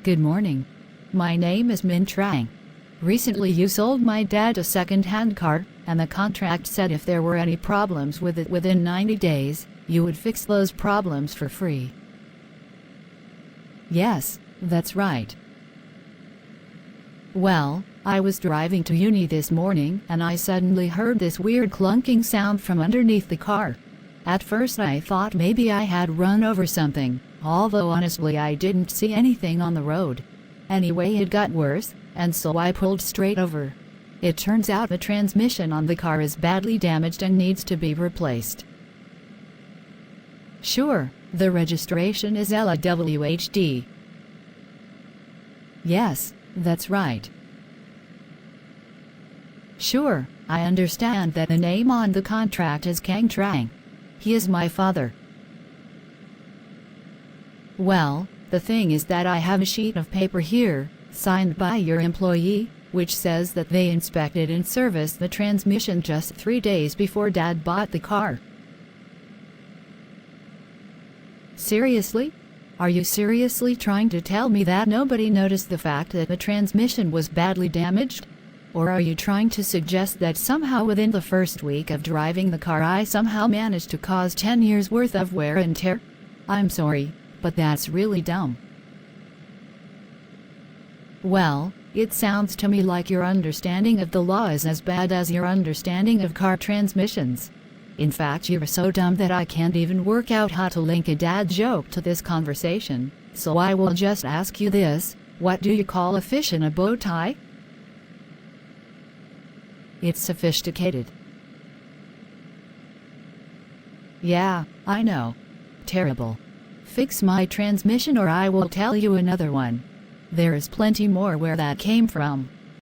Good morning. My name is Minh. Recently you sold my dad a second-hand car, and the contract said if there were any problems with it within 90 days, you would fix those problems for free. Yes, that's right. Well, I was driving to uni this morning and I suddenly heard this weird clunking sound from underneath the car. At first I thought maybe I had run over something, although honestly I didn't see anything on the road. Anyway, it got worse, and so I pulled straight over. It turns out the transmission on the car is badly damaged and needs to be replaced. Sure, the registration is LWHD. Yes, that's right. Sure, I understand that the name on the contract is Kang Trang. He is my father. Well, the thing is that I have a sheet of paper here, signed by your employee, which says that they inspected and serviced the transmission just 3 days before Dad bought the car. Seriously? Are you seriously trying to tell me that nobody noticed the fact that the transmission was badly damaged? Or are you trying to suggest that somehow within the first week of driving the car I somehow managed to cause 10 years worth of wear and tear? I'm sorry, but that's really dumb. Well, it sounds to me like your understanding of the law is as bad as your understanding of car transmissions. In fact, you're so dumb that I can't even work out how to link a dad joke to this conversation, so I will just ask you this: what do you call a fish in a bow tie? It's sophisticated. Yeah, I know. Terrible. Fix my transmission or I will tell you another one. There is plenty more where that came from.